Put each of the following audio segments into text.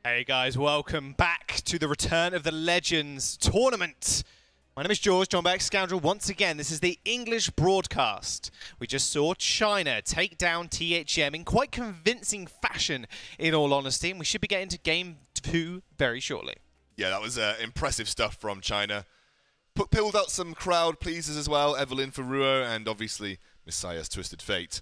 Hey guys, welcome back to the Return of the Legends tournament. My name is George, John Beck Scoundrel. Once again, this is the English broadcast. We just saw China take down THM in quite convincing fashion, in all honesty, and we should be getting to Game 2 very shortly. Yeah, that was impressive stuff from China. Pulled out some crowd pleasers as well, Evelyn Ferruo, and obviously Misaya's Twisted Fate.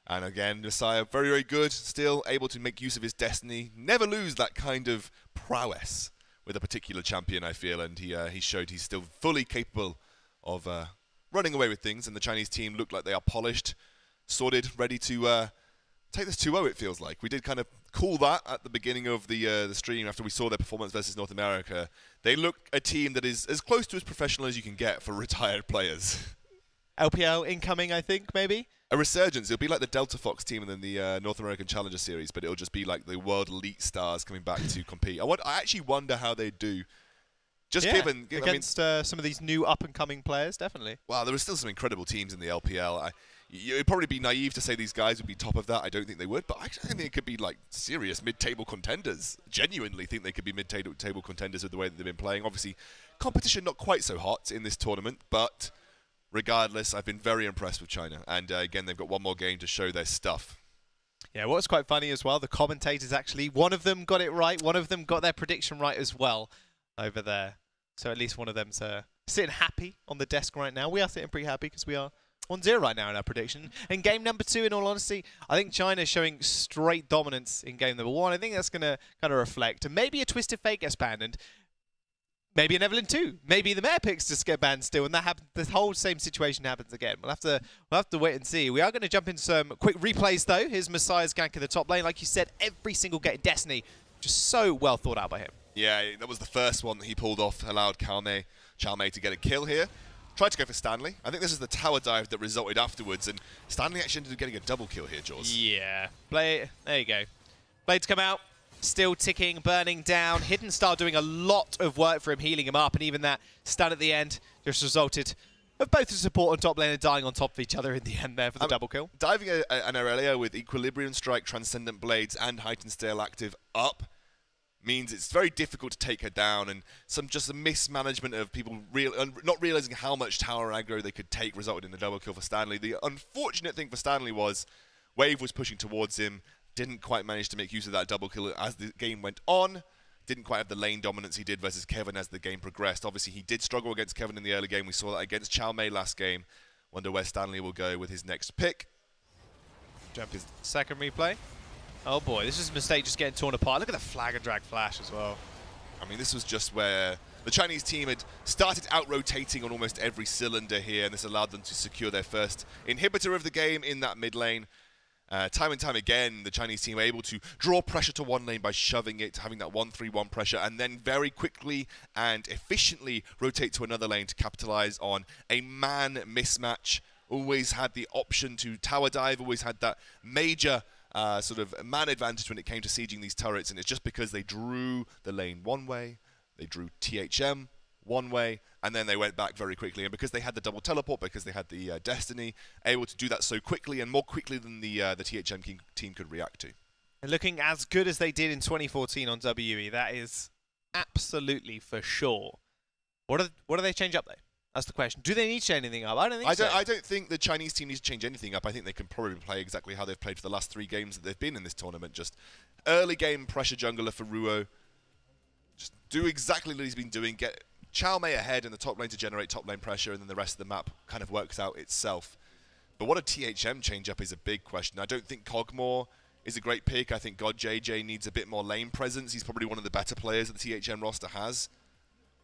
And again, Misaya, very, very good, still able to make use of his destiny. Never lose that kind of prowess with a particular champion, I feel, and he showed he's still fully capable of running away with things, and the Chinese team look like they are polished, sorted, ready to take this 2-0, it feels like. We did kind of call that at the beginning of the stream after we saw their performance versus North America. They look a team that is as close to as professional as you can get for retired players. LPL incoming, I think, maybe? A resurgence. It'll be like the Delta Fox team and then the North American Challenger Series, but it'll just be like the world elite stars coming back to compete. I actually wonder how they do. Just given against some of these new up-and-coming players, definitely. Wow, there are still some incredible teams in the LPL. It'd probably be naive to say these guys would be top of that. I don't think they would, but I think it could be like serious mid-table contenders. Genuinely think they could be mid-table contenders with the way that they've been playing. Obviously, competition not quite so hot in this tournament, but regardless, I've been very impressed with China. And again, they've got one more game to show their stuff. Yeah, what's quite funny as well, the commentators actually, one of them got it right, one of them got their prediction right as well over there. So at least one of them's sitting happy on the desk right now. We are sitting pretty happy because we are 1-0 right now in our prediction. In game number 2, in all honesty, I think China is showing straight dominance in game number 1. I think that's going to kind of reflect. And maybe a Twisted Fate gets banned, and maybe an Evelyn too. Maybe the Mare picks just get banned still, and that happens. The whole same situation happens again. We'll have to wait and see. We are going to jump into some quick replays though. Here's Misaya's gank in the top lane. Like you said, every single get in Destiny, just so well thought out by him. Yeah, that was the first one that he pulled off, allowed CaoMei to get a kill here. Tried to go for Stanley. I think this is the tower dive that resulted afterwards, and Stanley actually ended up getting a double kill here, Jaws. Yeah, there you go. Blades come out. Still ticking, burning down. Hidden Star doing a lot of work for him, healing him up, and even that stun at the end just resulted of both the support on top lane and dying on top of each other in the end there for the double kill. Diving an Aurelia with Equilibrium Strike, Transcendent Blades, and Heightened Stale active up means it's very difficult to take her down, and just a mismanagement of people not realizing how much tower aggro they could take resulted in a double kill for Stanley. The unfortunate thing for Stanley was Wave was pushing towards him, didn't quite manage to make use of that double kill as the game went on. Didn't quite have the lane dominance he did versus Kevin as the game progressed. Obviously, he did struggle against Kevin in the early game. We saw that against CaoMei last game. Wonder where Stanley will go with his next pick. Jump his second replay. Oh boy, this is a mistake just getting torn apart. Look at the flag and drag flash as well. I mean, this was just where the Chinese team had started out-rotating on almost every cylinder here, and this allowed them to secure their first inhibitor of the game in that mid lane. Time and time again, the Chinese team were able to draw pressure to one lane by shoving it, having that 1-3-1 pressure, and then very quickly and efficiently rotate to another lane to capitalize on a man mismatch. Always had the option to tower dive, always had that major sort of man advantage when it came to sieging these turrets, and it's just because they drew the lane one way, they drew THM one way, and then they went back very quickly. And because they had the double teleport, because they had the Destiny, able to do that so quickly and more quickly than the THM team could react to. And looking as good as they did in 2014 on WE, that is absolutely for sure. What do they change up though? That's the question. Do they need to change anything up? I don't think so. I don't think the Chinese team needs to change anything up. I think they can probably play exactly how they've played for the last 3 games that they've been in this tournament. Just early game pressure jungler for Ruo. Just do exactly what he's been doing. Get CaoMei ahead in the top lane to generate top lane pressure, and then the rest of the map kind of works out itself. But what a THM change-up is a big question. I don't think Cogmore is a great pick. I think GodJJ needs a bit more lane presence. He's probably one of the better players that the THM roster has.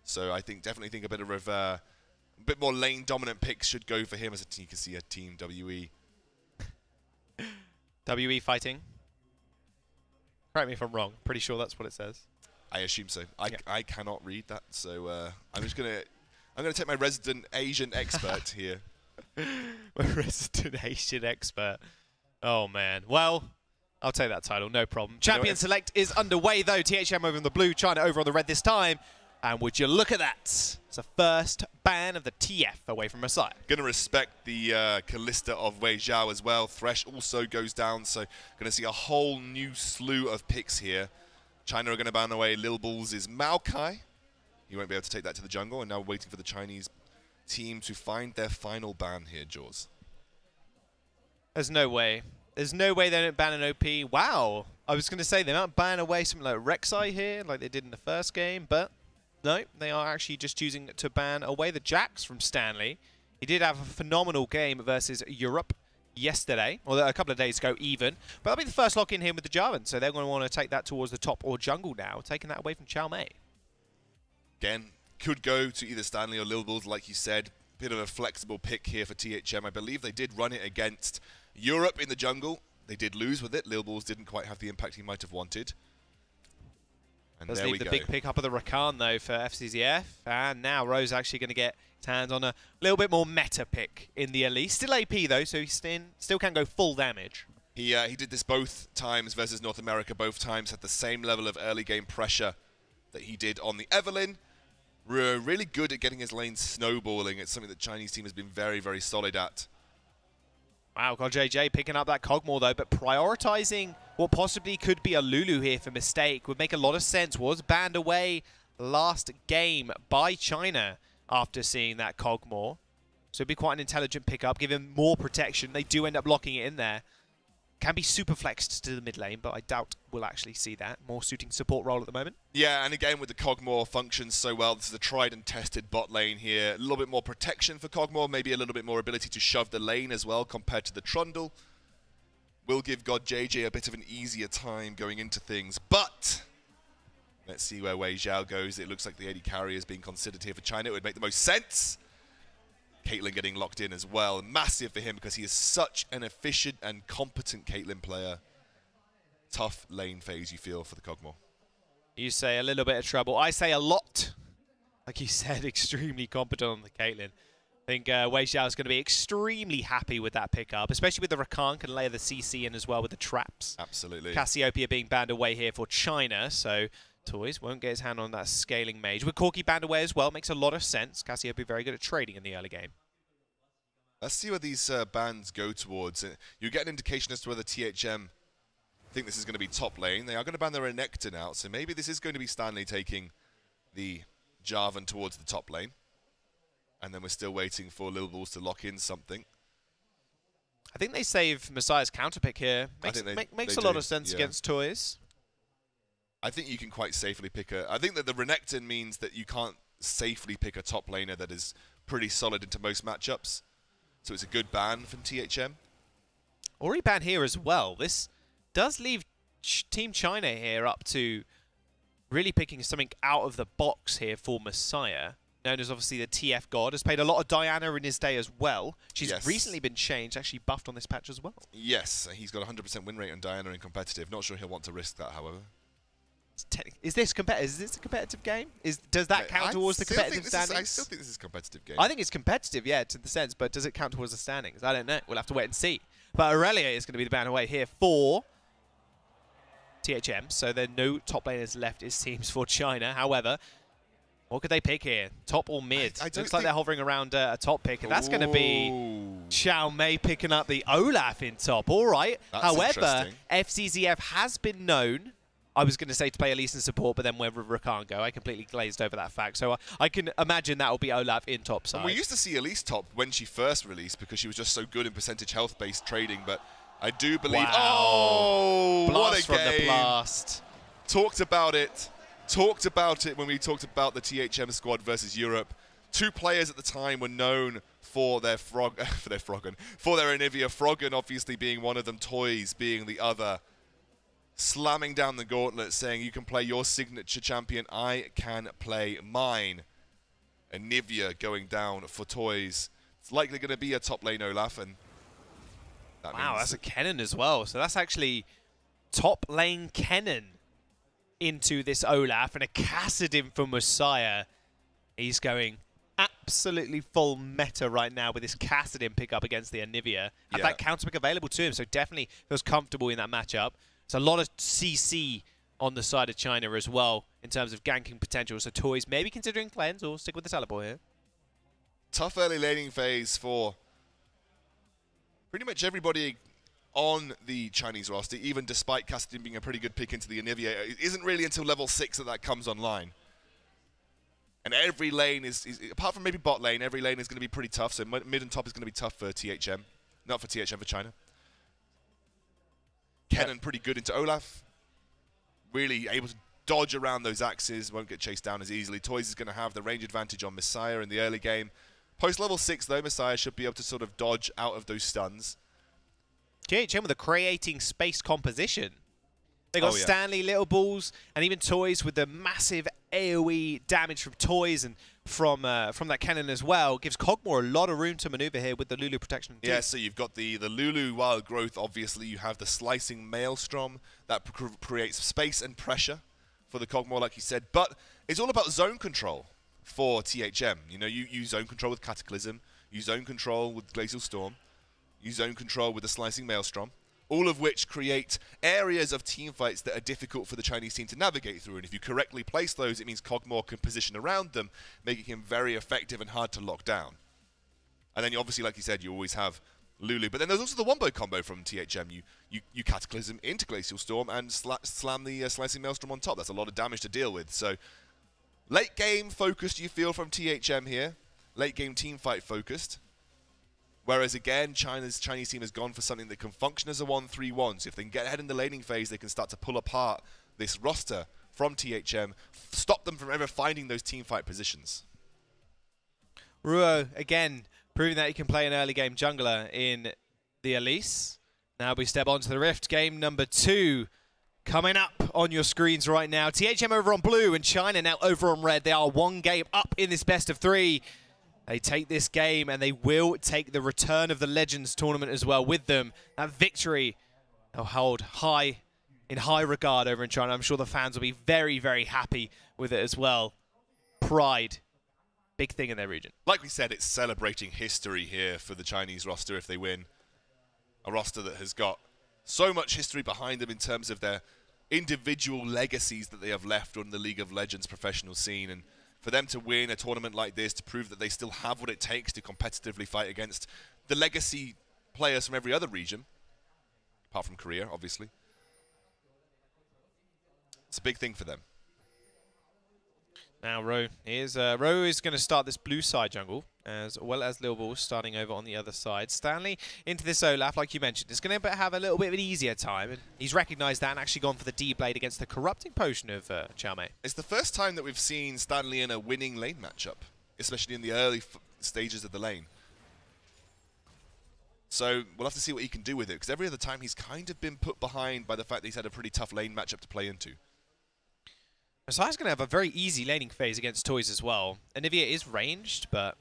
So I definitely think a bit more lane-dominant picks should go for him, as you can see a team WE. WE fighting. Correct me if I'm wrong. Pretty sure that's what it says. I assume so. I cannot read that, so I'm gonna take my resident Asian expert here. My resident Asian expert. Oh man. Well, I'll take that title, no problem. Champion select is underway though. THM over on the blue, China over on the red this time. And would you look at that? It's a first ban of the TF away from Misaya. Gonna respect the Callista of WeiXiao as well. Thresh also goes down, so gonna see a whole new slew of picks here. China are going to ban away Lilballz' Maokai. He won't be able to take that to the jungle, and now waiting for the Chinese team to find their final ban here, Jaws. There's no way. There's no way they don't ban an OP. Wow. I was going to say they might ban away something like WeiXiao here, like they did in the first game, but no, they are actually just choosing to ban away the Jax from Stanley. He did have a phenomenal game versus Europe yesterday, or a couple of days ago even, but that'll be the first lock in here with the Jarvan, so they're going to want to take that towards the top or jungle now, taking that away from CaoMei. Again, could go to either Stanley or Lilballz, like you said. Bit of a flexible pick here for THM. I believe they did run it against Europe in the jungle. They did lose with it. Lilballz didn't quite have the impact he might have wanted. And Does there leave the big pick up of the Rakan though for Fzzf, and now Rose actually going to get his hands on a little bit more meta pick in the Elite. Still AP though, so he still can go full damage. He did this both times versus North America. Both times had the same level of early game pressure that he did on the Evelynn. Really good at getting his lane snowballing. It's something that the Chinese team has been very, very solid at. Wow, GodJJ picking up that Cogmore though, but prioritizing what possibly could be a Lulu here for mistake would make a lot of sense. Was banned away last game by China after seeing that Cogmore. So it'd be quite an intelligent pickup, give him more protection. They do end up locking it in there. Can be super flexed to the mid lane, but I doubt we'll actually see that. More suiting support role at the moment. Yeah, and again with the Cogmore functions so well. This is a tried and tested bot lane here. A little bit more protection for Cogmore, maybe a little bit more ability to shove the lane as well compared to the Trundle. Will give GodJJ a bit of an easier time going into things, but let's see where WeiXiao goes. It looks like the AD carry is being considered here for China. It would make the most sense. Caitlyn getting locked in as well. Massive for him because he is such an efficient and competent Caitlyn player. Tough lane phase you feel for the Cogmore. You say a little bit of trouble. I say a lot. Like you said, extremely competent on the Caitlyn. I think WeiXiao is going to be extremely happy with that pickup, especially with the Rakan, can layer the CC in as well with the traps. Absolutely. Cassiopeia being banned away here for China, so Toyz won't get his hand on that scaling mage. With Corki banned away as well, makes a lot of sense. Cassiopeia very good at trading in the early game. Let's see where these bans go towards. You get an indication as to whether THM think this is going to be top lane. They are going to ban their Renekton out, so maybe this is going to be Stanley taking the Jarvan towards the top lane. And then we're still waiting for Lilballz to lock in something. I think they save Misaya's counterpick here. Makes a lot of sense against Toyz. I think you can quite safely pick a... I think that the Renekton means that you can't safely pick a top laner that is pretty solid into most matchups. So it's a good ban from THM. Ori ban here as well. This does leave Team China here up to really picking something out of the box here for Misaya. Known as obviously the TF God, has played a lot of Diana in his day as well. She's recently been changed, actually buffed on this patch as well. Yes, he's got 100% win rate on Diana in competitive. Not sure he'll want to risk that, however. Is this competitive? Is this a competitive game? Does that count towards the competitive standings? I still think this is a competitive game. I think it's competitive, yeah, to the sense, but does it count towards the standings? I don't know. We'll have to wait and see. But Aurelia is going to be the ban away here for THM, so there are no top laners left, it seems, for China. However, what could they pick here? Top or mid? Looks like they're hovering around a top pick, and that's going to be CaoMei picking up the Olaf in top. All right. However, Fzzf has been known, I was going to say to play Elise in support, but then where Rakan go, I completely glazed over that fact. So I can imagine that will be Olaf in top side. And we used to see Elise top when she first released because she was just so good in percentage health-based trading, but I do believe... Wow. Oh, blast what a from game. The blast. Talked about it when we talked about the THM squad versus Europe. Two players at the time were known for their Anivia. Froggen obviously being one of them, Toyz being the other. Slamming down the gauntlet, saying you can play your signature champion, I can play mine. Anivia going down for Toyz. It's likely going to be a top lane Olaf, and that wow, that's a Kennen as well. So that's actually top lane Kennen into this Olaf, and a Kassadin for Misaya. He's going absolutely full meta right now with this Kassadin pickup against the Anivia. Have that counter pick available to him, so definitely feels comfortable in that matchup. It's a lot of CC on the side of China as well in terms of ganking potential. So Toyz maybe considering cleanse or stick with the teleport here. Tough early laning phase for pretty much everybody on the Chinese roster, even despite Cassadin being a pretty good pick into the Anivia. It isn't really until level 6 that comes online. And every lane is, apart from maybe bot lane, every lane is going to be pretty tough. So mid and top is going to be tough for THM. Not for THM, for China. Kennen pretty good into Olaf. Really able to dodge around those axes, won't get chased down as easily. Toyz is going to have the range advantage on Misaya in the early game. Post level 6 though, Misaya should be able to sort of dodge out of those stuns. THM with a creating space composition. They got Stanley, Lilballz, and even Toyz with the massive AoE damage from Toyz and from that cannon as well. Gives Kog'Maw a lot of room to maneuver here with the Lulu protection. Yeah, so you've got the Lulu wild growth, obviously. You have the slicing maelstrom that creates space and pressure for the Kog'Maw, like you said. But it's all about zone control for THM. You know, you zone control with Cataclysm, you zone control with Glacial Storm, you zone control with the slicing maelstrom. All of which create areas of teamfights that are difficult for the Chinese team to navigate through. And if you correctly place those, it means Kog'Maw can position around them, making him very effective and hard to lock down. And then, obviously, like you said, you always have Lulu. But then there's also the wombo combo from THM. You Cataclysm into Glacial Storm and slam the Slicing Maelstrom on top. That's a lot of damage to deal with. So, late game focused, you feel, from THM here. Late game teamfight focused. Whereas again, Chinese team has gone for something that can function as a 1-3-1. So if they can get ahead in the laning phase, they can start to pull apart this roster from THM, stop them from ever finding those teamfight positions. Ruo, again, proving that he can play an early game jungler in the Elise. Now we step onto the Rift, game number 2. Coming up on your screens right now. THM over on blue and China now over on red. They are 1 game up in this best of 3. They take this game and they will take the return of the Legends tournament as well with them. That victory they'll hold in high regard over in China. I'm sure the fans will be very, very happy with it as well. Pride, big thing in their region. Like we said, it's celebrating history here for the Chinese roster if they win. A roster that has got so much history behind them in terms of their individual legacies that they have left on the League of Legends professional scene. And for them to win a tournament like this, to prove that they still have what it takes to competitively fight against the legacy players from every other region, apart from Korea, obviously. It's a big thing for them. Now Ro is going to start this blue side jungle, as well as Lilballz starting over on the other side. Stanley into this Olaf, like you mentioned, is going to have a little bit of an easier time. And he's recognised that and actually gone for the D-Blade against the corrupting potion of CaoMei. It's the first time that we've seen Stanley in a winning lane matchup, especially in the early stages of the lane. So we'll have to see what he can do with it, because every other time he's kind of been put behind by the fact that he's had a pretty tough lane matchup to play into. Misaya's going to have a very easy laning phase against Toyz as well. Anivia is ranged, but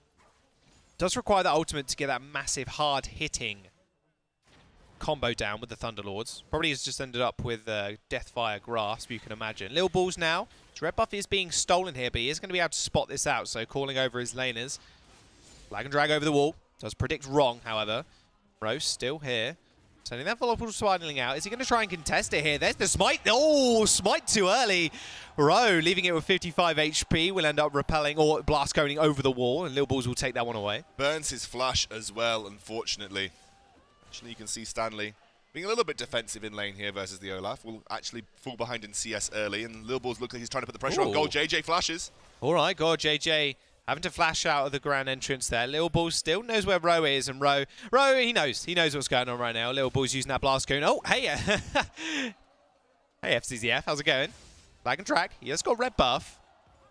does require that ultimate to get that massive, hard-hitting combo down with the Thunderlords. Probably has just ended up with Deathfire Grasp, you can imagine. Lilballz now. His red buff is being stolen here, but he is going to be able to spot this out, so calling over his laners. Flag and drag over the wall. Does predict wrong, however. Rose still here. Sending that volatile spiraling out. Is he going to try and contest it here? There's the smite. Oh, smite too early. Ro leaving it with 55 HP. Will end up repelling or blast coning over the wall, and Lilballz will take that one away. Burns his flash as well, unfortunately. Actually, you can see Stanley being a little bit defensive in lane here versus the Olaf. Will actually fall behind in CS early, and Lilballz looks like he's trying to put the pressure on GodJJ flashes. All right, GodJJ having to flash out of the grand entrance there. Lilballz still knows where Ro is, and Ro, he knows what's going on right now. Lilballz using that blast cone. Oh, hey, hey, Fzzf, how's it going? Flag and track. He has got red buff.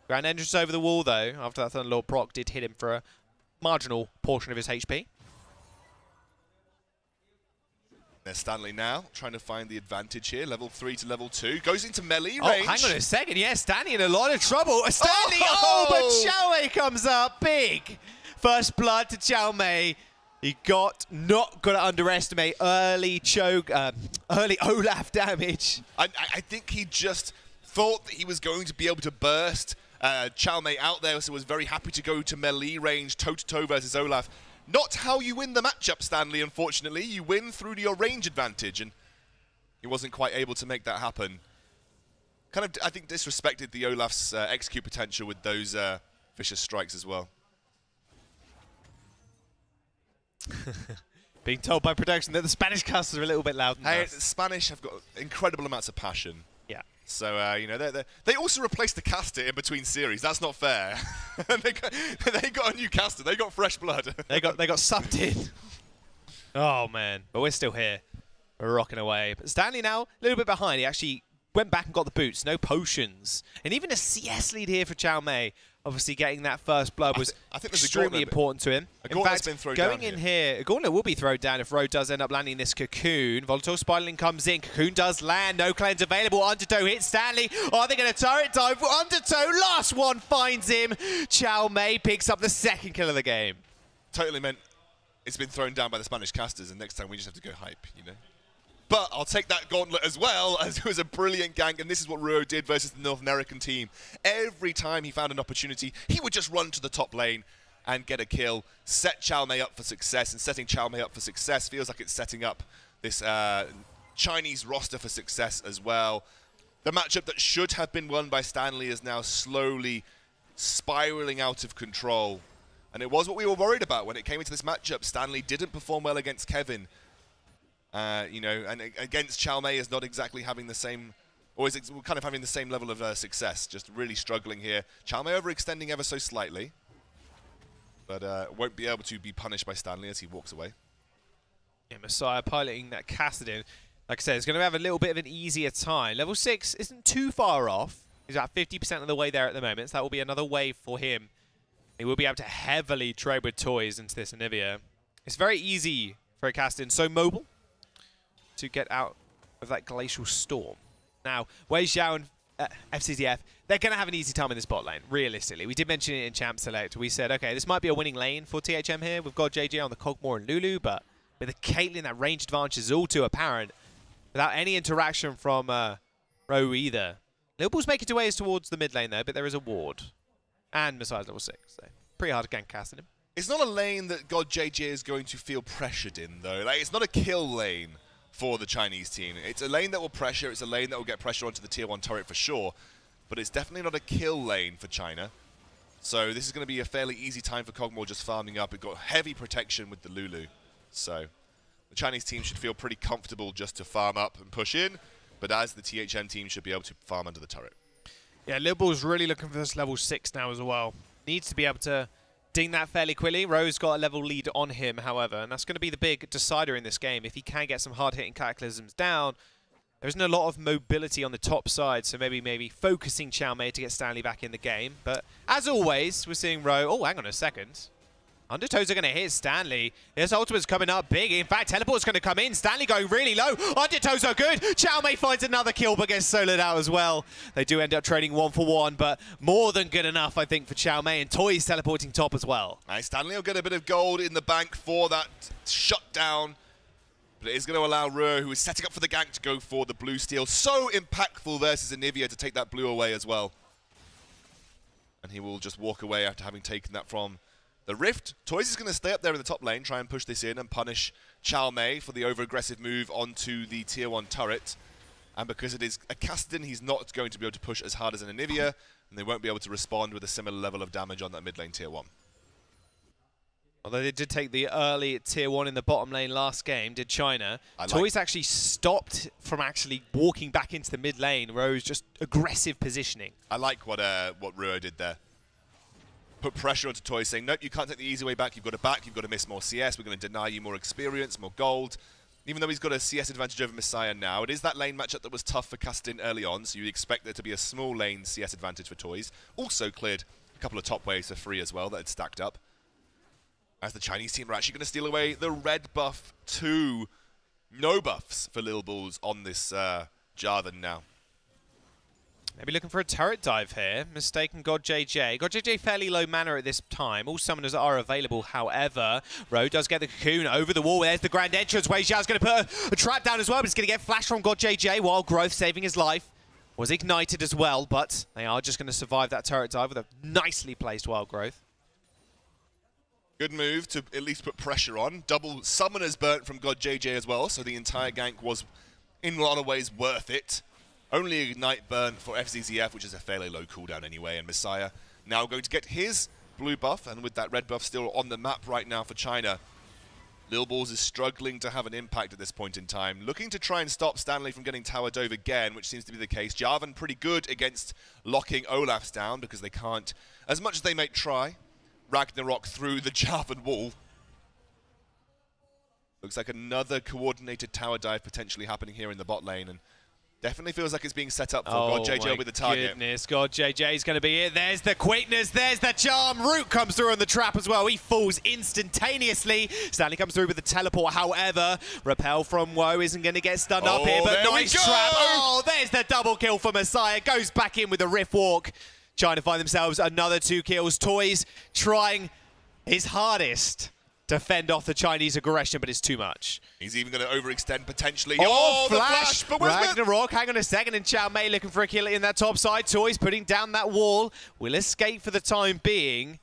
Grand entrance over the wall, though, after that Thunderlord proc did hit him for a marginal portion of his HP. There's Stanley now, trying to find the advantage here. Level 3 to level 2. Goes into melee range. Oh, hang on a second. Yeah, Stanley in a lot of trouble. Stanley, but CaoMei comes up big. First blood to CaoMei. He not got to underestimate early choke, early Olaf damage. I think he just thought that he was going to be able to burst CaoMei out there, so was very happy to go to melee range, toe-to-toe versus Olaf. Not how you win the matchup, Stanley, unfortunately. You win through your range advantage, and he wasn't quite able to make that happen. Kind of, I think, disrespected the Olaf's execute potential with those vicious strikes as well. Being told by production that the Spanish casters are a little bit loud. Hey, the Spanish have got incredible amounts of passion. Yeah. So, you know, they also replaced the caster in between series. That's not fair. they got a new caster. They got fresh blood. they got subbed in. Oh, man. But we're still here. We're rocking away. But Stanley now, a little bit behind. He actually went back and got the boots. No potions. And even a CS lead here for CaoMei. Obviously, getting that first blood was I think extremely important to him. In fact, been thrown going down in here, a gauntlet will be thrown down if Ro does end up landing this Cocoon. Volatile Spiraling comes in. Cocoon does land. No cleanse available. Undertow hits Stanley. Are they going to turret dive? Undertow, last one finds him. CaoMei picks up the second kill of the game. Totally meant it's been thrown down by the Spanish casters, and next time we just have to go hype, you know? But I'll take that gauntlet as well, as it was a brilliant gank, and this is what Ruo did versus the North American team. Every time he found an opportunity, he would just run to the top lane and get a kill, set CaoMei up for success, and setting CaoMei up for success feels like it's setting up this Chinese roster for success as well. The matchup that should have been won by Stanley is now slowly spiraling out of control. And it was what we were worried about when it came into this matchup. Stanley didn't perform well against Kevin. You know, and against CaoMei is not exactly having the same, or is kind of having the same level of success, just really struggling here. CaoMei overextending ever so slightly, but won't be able to be punished by Stanley as he walks away. Yeah, Misaya piloting that Cassidin. Like I said, it's going to have a little bit of an easier time. Level 6 isn't too far off. He's about 50% of the way there at the moment, so that will be another wave for him. He will be able to heavily trade with Toyz into this Anivia. It's very easy for a Cassidin, so mobile, to get out of that glacial storm. Now, WeiXiao and Fzzf, they're going to have an easy time in this bot lane, realistically. We did mention it in Champ Select. We said, okay, this might be a winning lane for THM here. We've got GodJJ on the Cogmore and Lulu, but with the Caitlyn, that range advantage is all too apparent without any interaction from Ro either. Lilballz make its way towards the mid lane though, but there is a ward. And Misaya's level 6, so pretty hard to gank casting him. It's not a lane that GodJJ is going to feel pressured in, though. Like, it's not a kill lane for the Chinese team. It's a lane that will pressure, it's a lane that will get pressure onto the tier 1 turret for sure, but it's definitely not a kill lane for China. So this is going to be a fairly easy time for Cogmore just farming up. It got heavy protection with the Lulu. So the Chinese team should feel pretty comfortable just to farm up and push in, but as the THM team should be able to farm under the turret. Yeah, Lilballz really looking for this level 6 now as well. Needs to be able to ding that fairly quickly. Ro's got a level lead on him, however, and that's going to be the big decider in this game. If he can get some hard-hitting cataclysms down, there isn't a lot of mobility on the top side, so maybe focusing CaoMei to get Stanley back in the game. But as always, we're seeing Ro. Oh, hang on a second. Undertows are going to hit Stanley. His ultimate's coming up big. In fact, Teleport's going to come in. Stanley going really low. Undertows are good. CaoMei finds another kill, but gets soloed out as well. They do end up trading 1-for-1, but more than good enough, I think, for CaoMei. And Toyz teleporting top as well. Nice. Stanley will get a bit of gold in the bank for that shutdown. But it is going to allow Ruo, who is setting up for the gank, to go for the blue steal. So impactful versus Anivia to take that blue away as well. And he will just walk away after having taken that from the Rift. Toyz is going to stay up there in the top lane, try and push this in and punish CaoMei for the over-aggressive move onto the tier 1 turret. And because it is a Cassidin, he's not going to be able to push as hard as an Anivia, and they won't be able to respond with a similar level of damage on that mid lane tier 1. Although they did take the early tier 1 in the bottom lane last game, did China. Toyz actually stopped from actually walking back into the mid lane. Ro's just aggressive positioning. I like what Ruo did there. Put pressure onto Toyz, saying, nope, you can't take the easy way back. You've got to back. You've got to miss more CS. We're going to deny you more experience, more gold. Even though he's got a CS advantage over Misaya now, it is that lane matchup that was tough for Cassidin early on, so you expect there to be a small lane CS advantage for Toyz. Also cleared a couple of top waves for free as well that had stacked up. As the Chinese team are actually going to steal away the red buff to no buffs for Lilballz on this Jarvan now. Maybe looking for a turret dive here. Mistaken GodJJ. GodJJ fairly low mana at this time. All summoners are available, however. Ro does get the Cocoon over the wall. There's the grand entrance. WeiXiao's going to put a trap down as well, but it's going to get flashed from GodJJ while Growth, saving his life, was ignited as well, but they are just going to survive that turret dive with a nicely placed Wild Growth. Good move to at least put pressure on. Double summoners burnt from GodJJ as well, so the entire gank was in a lot of ways worth it. Only Ignite burn for Fzzf, which is a fairly low cooldown anyway, and Misaya now going to get his blue buff, and with that red buff still on the map right now for China, Lilballz is struggling to have an impact at this point in time. Looking to try and stop Stanley from getting tower dove again, which seems to be the case. Jarvan pretty good against locking Olaf's down because they can't, as much as they may try, Ragnarok through the Jarvan wall. Looks like another coordinated tower dive potentially happening here in the bot lane, and definitely feels like it's being set up for GodJJ will be the target. Goodness, GodJJ is going to be it. There's the quickness, there's the charm. Root comes through on the trap as well. He falls instantaneously. Stanley comes through with the teleport. However, repel from Woe isn't going to get stunned up here, but nice trap. Oh, there's the double kill for Misaya. Goes back in with a Rift Walk. Trying to find themselves another 2 kills. Toyz trying his hardest to fend off the Chinese aggression, but it's too much. He's even going to overextend potentially. Oh, the flash! But Ragnarok, hang on a second, and CaoMei looking for a kill in that top side. Toyz putting down that wall. Will escape for the time being.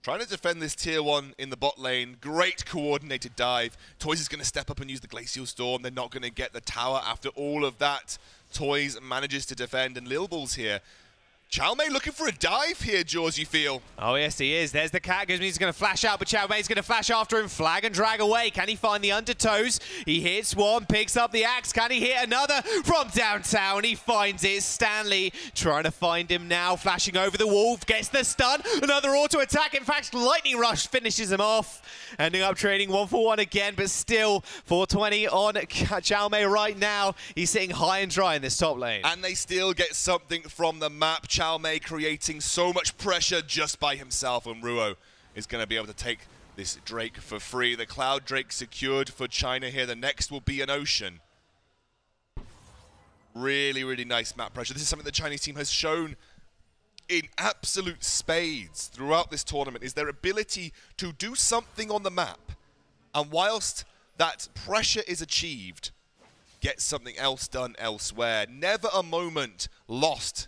Trying to defend this tier 1 in the bot lane. Great coordinated dive. Toyz is going to step up and use the Glacial Storm. They're not going to get the tower after all of that. Toyz manages to defend, and Lilballz here. CaoMei looking for a dive here, Jaws, you feel? Oh, yes, he is. There's the Cataclysm. He's going to flash out, but CaoMei's going to flash after him. Flag and drag away. Can he find the undertows? He hits one, picks up the axe. Can he hit another from downtown? He finds it. Stanley trying to find him now. Flashing over the wall. Gets the stun. Another auto attack. In fact, Lightning Rush finishes him off. Ending up trading 1-for-1 again, but still 420 on CaoMei right now. He's sitting high and dry in this top lane. And they still get something from the map. CaoMei creating so much pressure just by himself, and Ruo is going to be able to take this Drake for free. The Cloud Drake secured for China here. The next will be an Ocean. Really, really nice map pressure. This is something the Chinese team has shown in absolute spades throughout this tournament, is their ability to do something on the map, and whilst that pressure is achieved, get something else done elsewhere. Never a moment lost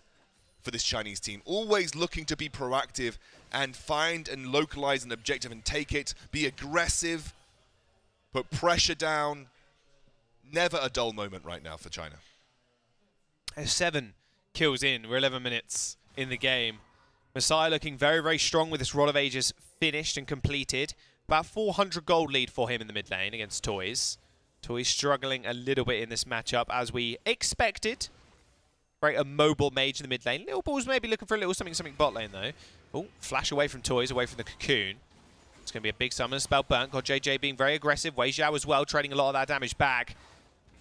for this Chinese team. Always looking to be proactive and find and localize an objective and take it. Be aggressive, put pressure down. Never a dull moment right now for China. 7 kills in. We're 11 minutes in the game. Misaya looking very, very strong with this Rod of Ages finished and completed. About 400 gold lead for him in the mid lane against Toyz. Toyz struggling a little bit in this matchup as we expected. Very immobile mage in the mid lane. Lilballz maybe looking for a little something bot lane though. Oh, flash away from Toyz, away from the cocoon. It's going to be a big summon. Spell burnt. GodJJ being very aggressive. WeiXiao as well, trading a lot of that damage back.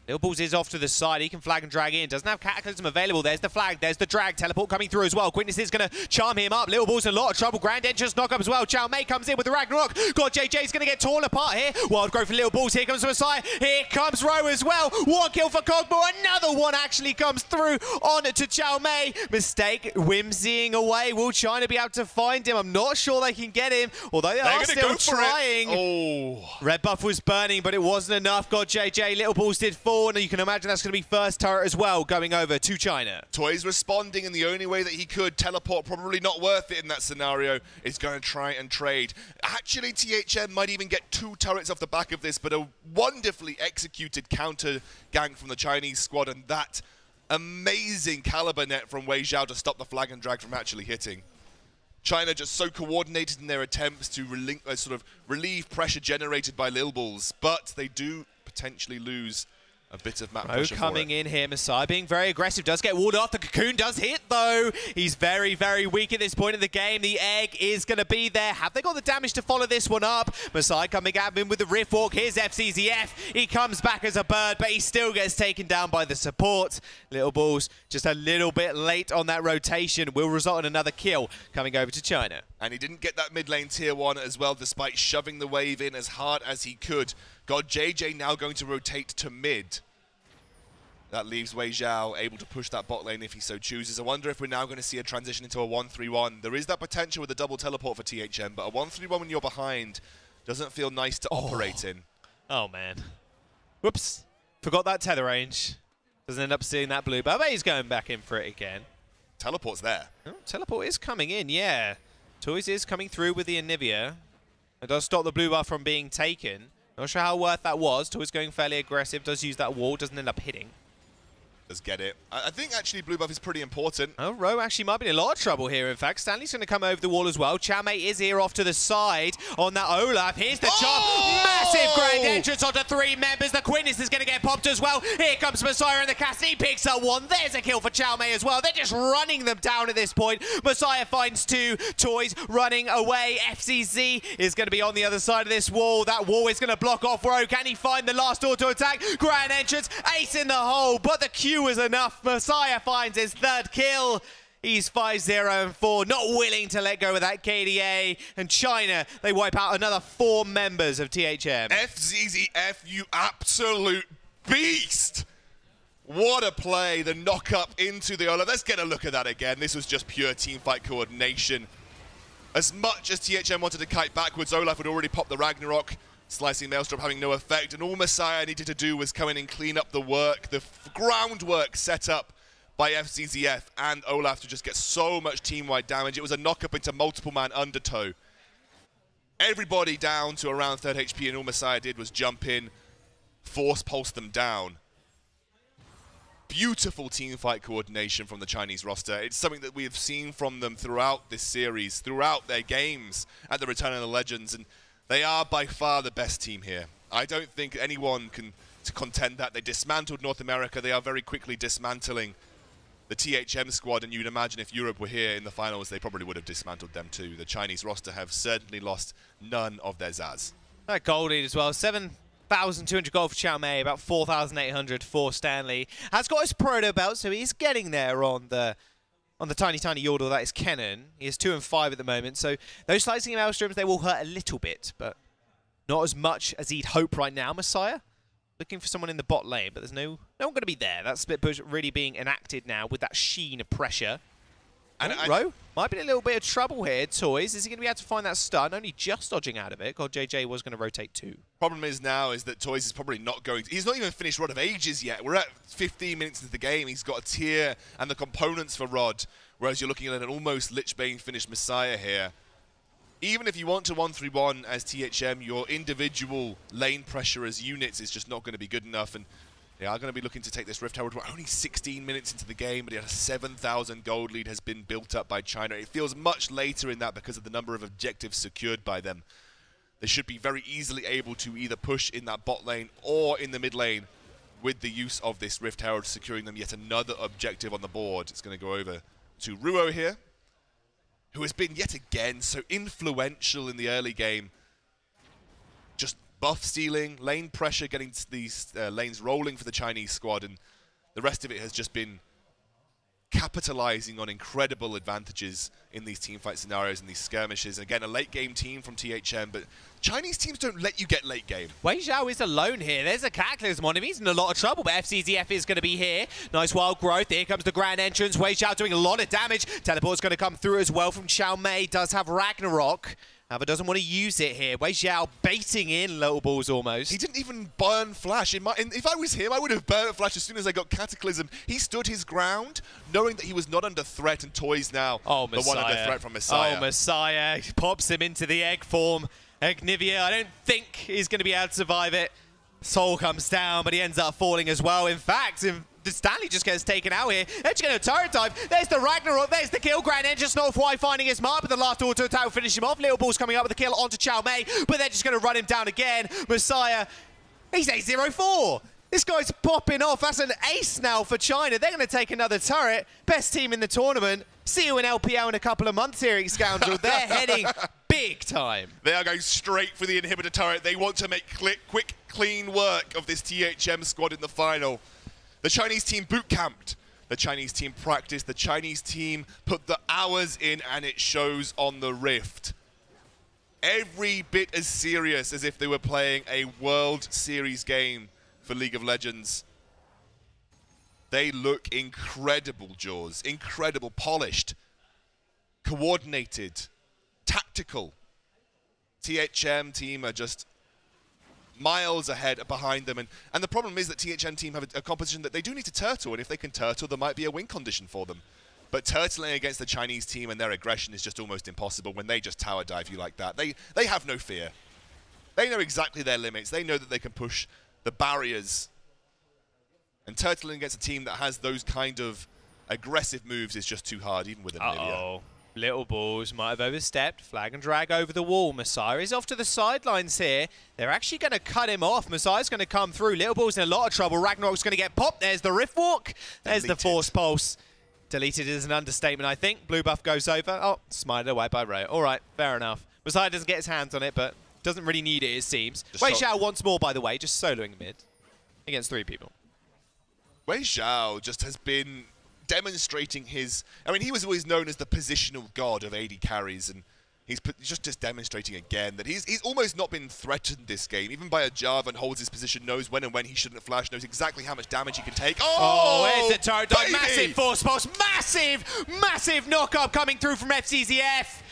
Lilballz is off to the side. He can flag and drag in. Doesn't have Cataclysm available. There's the flag. There's the drag. Teleport coming through as well. Quickness is going to charm him up. Lilballz in a lot of trouble. Grand Entrance knock up as well. CaoMei comes in with the Ragnarok. GodJJ is going to get torn apart here. Wild growth for Lilballz. Here comes Misaya. Here comes Rowe as well. 1 kill for Cogbo. Another one actually comes through on to CaoMei. Mistake. Whimsying away. Will China be able to find him? I'm not sure they can get him. Although they are still trying. Oh. Red buff was burning, but it wasn't enough. GodJJ. Lilballz did fall. And you can imagine that's going to be first turret as well, going over to China. Toyz responding in the only way that he could. Teleport, probably not worth it in that scenario, is going to try and trade. Actually, THM might even get 2 turrets off the back of this, but a wonderfully executed counter gank from the Chinese squad, and that amazing caliber net from WeiXiao to stop the flag and drag from actually hitting. China just so coordinated in their attempts to sort of relieve pressure generated by Lilballz, but they do potentially lose a bit of map pressure coming in here. Misaya being very aggressive. Does get walled off. The cocoon does hit, though. He's very, very weak at this point of the game. The egg is going to be there. Have they got the damage to follow this one up? Misaya coming at him with the Rift Walk. Here's Fzzf. He comes back as a bird, but he still gets taken down by the support. Lilballz just a little bit late on that rotation. Will result in another kill coming over to China. And he didn't get that mid lane tier 1 as well, despite shoving the wave in as hard as he could. GodJJ now going to rotate to mid. That leaves WeiXiao able to push that bot lane if he so chooses. I wonder if we're now going to see a transition into a 1-3-1. There is that potential with the double teleport for THM, but a 1-3-1 when you're behind doesn't feel nice to operate in. Oh, man. Whoops. Forgot that tether range. Doesn't end up seeing that blue, but I bet he's going back in for it again. Teleport's there. Oh, teleport is coming in, yeah. Toyz is coming through with the Anivia. It does stop the blue buff from being taken. Not sure how worth that was. Toyz going fairly aggressive, does use that wall, doesn't end up hitting. does get it. I think actually blue buff is pretty important. Oh, Ro actually might be in a lot of trouble here, in fact. Stanley's going to come over the wall as well. CaoMei is here off to the side on that Olaf. Here's the chop. Massive grand entrance onto 3 members. The Quintus is going to get popped as well. Here comes Misaya and the Cassidy picks up 1. There's a kill for CaoMei as well. They're just running them down at this point. Misaya finds 2. Toyz running away. Fzzf is going to be on the other side of this wall. That wall is going to block off Ro. Can he find the last auto attack? Grand entrance. Ace in the hole, but the Q is enough. Misaya finds his 3rd kill. He's 5-0-4, not willing to let go of that KDA. And China, they wipe out another 4 members of THM. Fzzf, you absolute beast! What a play, the knock up into the Olaf. Let's get a look at that again. This was just pure teamfight coordination. As much as THM wanted to kite backwards, Olaf had already popped the Ragnarok. Slicing Maelstrom having no effect, and all Misaya needed to do was come in and clean up the work, the groundwork set up by Fzzf and Olaf to just get so much team-wide damage. It was a knock-up into multiple-man undertow. Everybody down to around 3rd HP, and all Misaya did was jump in, force pulse them down. Beautiful teamfight coordination from the Chinese roster. It's something that we have seen from them throughout this series, throughout their games at the Return of the Legends, and they are by far the best team here. I don't think anyone can contend that. They dismantled North America. They are very quickly dismantling the THM squad, and you'd imagine if Europe were here in the finals, they probably would have dismantled them too. The Chinese roster have certainly lost none of their zazz. That gold lead as well. 7,200 gold for CaoMei, about 4,800 for Stanley. Has got his proto belt, so he's getting there on the tiny Yordle. That is Kennen. He is 2 and 5 at the moment, so those slicing Maelstroms, they will hurt a little bit, but not as much as he'd hope right now. Misaya looking for someone in the bot lane, but there's no one going to be there. That split push really being enacted now with that sheen of pressure. And Ro might be in a little bit of trouble here. Toyz, is he going to be able to find that stun? Only just dodging out of it. GodJJ was going to rotate 2. Problem is now is that Toyz is probably not going to... He's not even finished Rod of Ages yet. We're at 15 minutes into the game. He's got a tier and the components for Rod, whereas you're looking at an almost Lich-Bane finished Misaya here. Even if you want to 1-3-1 as THM, your individual lane pressure as units is just not going to be good enough. And they are going to be looking to take this Rift Herald. We're only 16 minutes into the game, but a 7,000 gold lead has been built up by China. It feels much later in that because of the number of objectives secured by them. They should be very easily able to either push in that bot lane or in the mid lane with the use of this Rift Herald, securing them yet another objective on the board. It's going to go over to Ruo here, who has been yet again so influential in the early game. Just buff stealing, lane pressure, getting these lanes rolling for the Chinese squad, and the rest of it has just been capitalizing on incredible advantages in these teamfight scenarios and these skirmishes. And again, a late game team from THM, but Chinese teams don't let you get late game. WeiXiao is alone here. There's a Cataclysm on him. He's in a lot of trouble, but Fzzf is going to be here. Nice wild growth. Here comes the grand entrance. WeiXiao doing a lot of damage. Teleport's going to come through as well from CaoMei. Does have Ragnarok. However, doesn't want to use it here. WeiXiao baiting in Lilballz almost. He didn't even burn Flash. If I was him, I would have burned Flash as soon as I got Cataclysm. He stood his ground, knowing that he was not under threat, and Toyz now the one under threat from Misaya. Oh, Misaya pops him into the egg form. Egnivia, I don't think he's going to be able to survive it. Soul comes down, but he ends up falling as well. In fact, Stanley just gets taken out here. They're just going to turret dive. There's the Ragnarok. There's the kill. Grand Engine Snowfly finding his mark, but the last auto attack will finish him off. Lilballz coming up with the kill onto CaoMei, but they're just going to run him down again. Misaya, he's 8-0-4. This guy's popping off. That's an ace now for China. They're going to take another turret. Best team in the tournament. See you in LPL in a couple of months here, Scoundrel. They're heading big time. They are going straight for the inhibitor turret. They want to make quick, clean work of this THM squad in the final. The Chinese team boot camped. The Chinese team practiced. The Chinese team put the hours in, and it shows on the Rift. Every bit as serious as if they were playing a World Series game for League of Legends. They look incredible, Jaws. Incredible, polished, coordinated, tactical. THM team are just miles ahead behind them. And the problem is that THM team have a composition that they do need to turtle, and if they can turtle, there might be a win condition for them. But turtling against the Chinese team and their aggression is just almost impossible when they just tower dive you like that. They have no fear. They know exactly their limits. They know that they can push the barriers And turtling against a team that has those kind of aggressive moves is just too hard, even with Amelia. Lilballz might have overstepped. Flag and drag over the wall. Misaya is off to the sidelines here. They're actually going to cut him off. Misaya's going to come through. Lilballz in a lot of trouble. Ragnarok's going to get popped. There's the Rift Walk. There's the Force Pulse. Deleted is an understatement, I think. Blue buff goes over. Oh, smited away by Ray. All right, fair enough. Misaya doesn't get his hands on it, but doesn't really need it, it seems. WeiXiao once more, by the way, just soloing mid against 3 people. WeiXiao just has been demonstrating his... I mean, he was always known as the positional god of AD carries, and he's just demonstrating again that he's almost not been threatened this game. Even by a Jarvan holds his position, knows when and when he shouldn't flash, knows exactly how much damage he can take. Oh, where's the turret? Massive force pulse, massive knock-up coming through from Fzzf.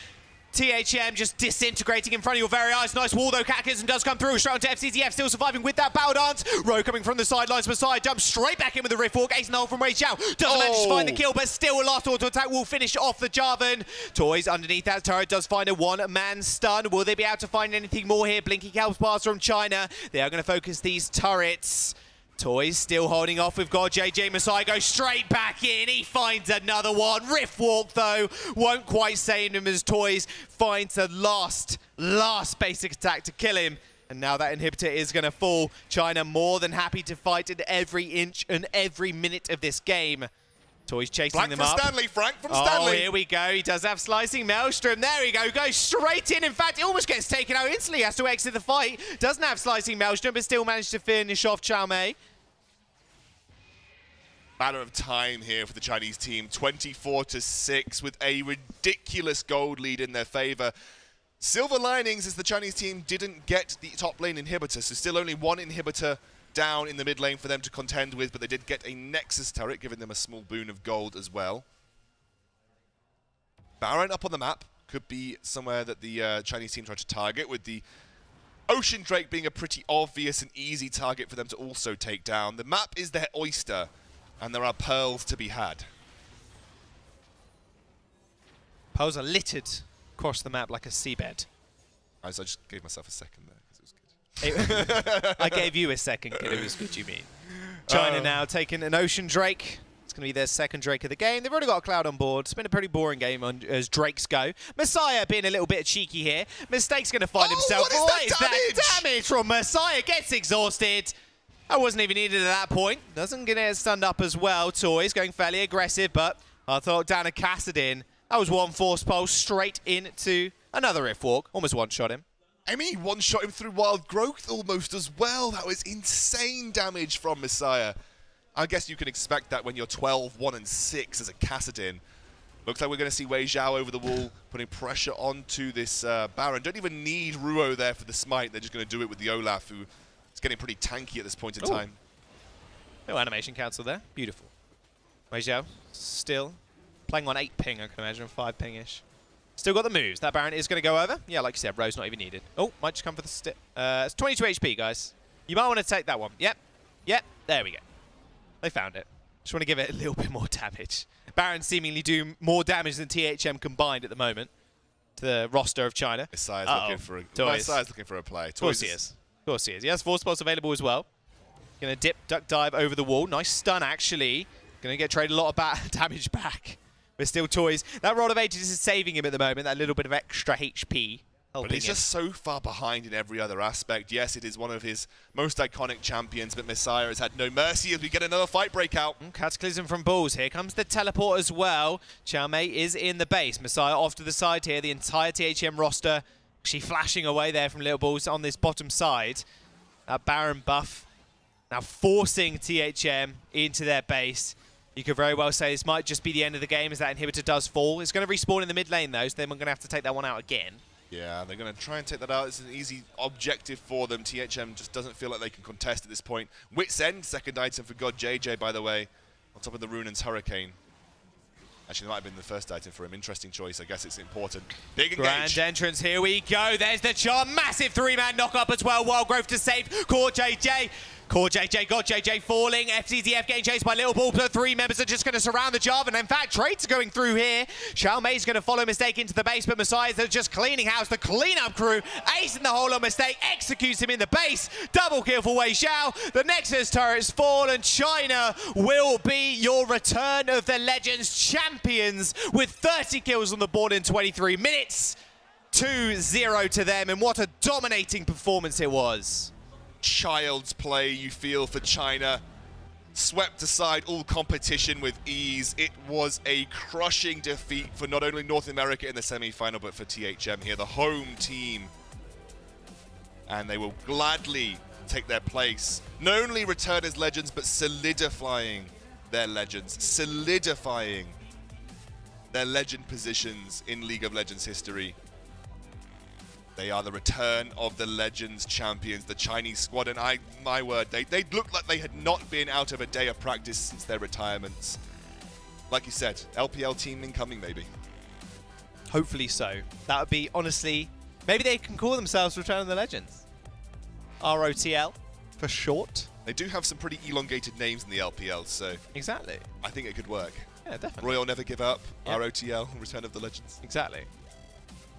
THM just disintegrating in front of your very eyes. Nice wall though, Cataclysm does come through. Straight onto Fzzf, still surviving with that bow dance. Row coming from the sidelines. Misaya jumps straight back in with the Rift Walk. Ace and hole from WeiXiao. Doesn't manage to find the kill, but still a last auto attack will finish off the Jarvan. Toyz underneath that turret does find a one-man stun. Will they be able to find anything more here? Blinking helps pass from China. They are going to focus these turrets. Toyz still holding off with GodJJ. Misaya goes straight back in. He finds another one. Rift Walk, though, won't quite save him as Toyz finds the last basic attack to kill him. And now that inhibitor is going to fall. China more than happy to fight at every inch and every minute of this game. Toyz chasing them up. Frank from Stanley. Oh, here we go. He does have Slicing Maelstrom. There we go. Goes straight in. In fact, he almost gets taken out instantly. Has to exit the fight. Doesn't have Slicing Maelstrom, but still managed to finish off CaoMei. Matter of time here for the Chinese team. 24-6 with a ridiculous gold lead in their favor. Silver linings is the Chinese team didn't get the top lane inhibitor, so still only 1 inhibitor down in the mid lane for them to contend with, but they did get a Nexus turret, giving them a small boon of gold as well. Baron up on the map could be somewhere that the Chinese team tried to target, with the Ocean Drake being a pretty obvious and easy target for them to also take down. The map is their oyster, and there are pearls to be had. Pearls are littered across the map like a seabed. I just gave myself a second there because it was good. I gave you a second because it was good, you mean. China now taking an Ocean Drake. It's going to be their second Drake of the game. They've already got a Cloud on board. It's been a pretty boring game as Drakes go. Misaya being a little bit cheeky here. Mistake's going to find himself. What is that damage from Misaya? Gets exhausted. That wasn't even needed at that point. Doesn't get stunned up as well. Toyz going fairly aggressive, but I thought down a Kassadin. That was one Force Pulse straight into another Rift Walk. Almost one-shot him. I mean, he one-shot him through Wild Growth almost as well. That was insane damage from Misaya. I guess you can expect that when you're 12, 1, and 6 as a Kassadin. Looks like we're going to see WeiXiao over the wall, putting pressure onto this Baron. Don't even need Ruo there for the smite. They're just going to do it with the Olaf, who is getting pretty tanky at this point in time. No animation cancel there. Beautiful. WeiXiao still playing on 8 ping, I can imagine, 5 ping-ish. Still got the moves. That Baron is going to go over. Yeah, like you said, Ro's not even needed. Oh, might just come for the stick. It's 22 HP, guys. You might want to take that one. Yep. There we go. They found it. Just want to give it a little bit more damage. Baron seemingly do more damage than THM combined at the moment to the roster of China. Misaya's looking for a play. Of course he is. Of course he is. He has 4 spots available as well. Going to dip, duck, dive over the wall. Nice stun, actually. Going to get traded a lot of damage back. But still Toyz. That Rod of Ages is saving him at the moment. That little bit of extra HP. But he's just so far behind in every other aspect. Yes, it is one of his most iconic champions, but Misaya has had no mercy as we get another fight break out. Cataclysm from Bulls. Here comes the teleport as well. CaoMei is in the base. Misaya off to the side here. The entire THM roster actually flashing away there from Lilballz on this bottom side. That Baron buff now forcing THM into their base. You could very well say this might just be the end of the game as that inhibitor does fall. It's going to respawn in the mid lane though, so then we're going to have to take that one out again. Yeah, they're going to try and take that out. It's an easy objective for them. THM just doesn't feel like they can contest at this point. Wits End, second item for GodJJ, by the way, on top of the Runan's Hurricane. Actually, that might have been the first item for him. Interesting choice. I guess it's important. Big engage. Grand entrance. Here we go. There's the charm. Massive 3-man knock-up as well. Wild Growth to save GodJJ. GodJJ falling. Fzzf getting chased by Lilballz, but 3 members are just going to surround the Java. And in fact, trades are going through here. CaoMei's going to follow Mistake into the base, but Misaya's just cleaning house. The cleanup crew, acing the hole on Mistake, executes him in the base. Double kill for WeiXiao. The Nexus turret's fall, and China will be your return of the Legends champions with 30 kills on the board in 23 minutes. 2-0 to them, and what a dominating performance it was. Child's play, you feel, for China. Swept aside all competition with ease. It was a crushing defeat for not only North America in the semi-final, but for THM here, the home team. And they will gladly take their place, not only return as legends, but solidifying their legends, solidifying their legend positions in League of Legends history. They are the return of the Legends champions, the Chinese squad, and my word, they looked like they had not been out of a day of practice since their retirements. Like you said, LPL team incoming, maybe. Hopefully so. That would be, honestly, maybe they can call themselves Return of the Legends. ROTL, for short. They do have some pretty elongated names in the LPL, so... Exactly. I think it could work. Yeah, definitely. Royal Never Give Up, yep. ROTL, Return of the Legends. Exactly.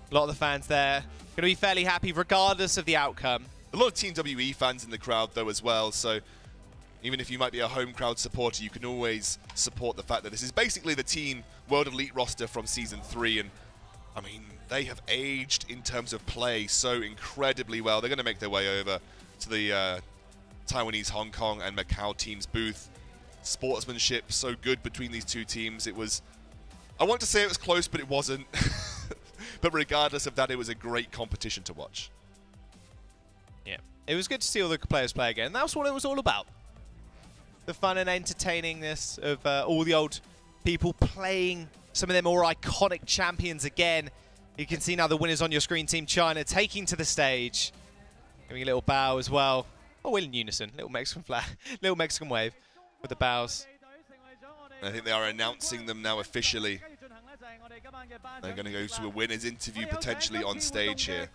A lot of the fans there going to be fairly happy regardless of the outcome. A lot of Team WE fans in the crowd though as well, so even if you might be a home crowd supporter, you can always support the fact that this is basically the Team World Elite roster from Season 3, and I mean, they have aged in terms of play so incredibly well. They're going to make their way over to the Taiwanese, Hong Kong and Macau team's booth. Sportsmanship so good between these two teams. It was, I want to say it was close, but it wasn't. But regardless of that, it was a great competition to watch. Yeah, it was good to see all the players play again. That's what it was all about. The fun and entertainingness of all the old people playing some of their more iconic champions again. You can see now the winners on your screen. Team China taking to the stage. Giving a little bow as well. Oh, in unison. Little Mexican flag. Little Mexican wave with the bows. I think they are announcing them now officially. They're going to go to a winner's interview potentially on stage here.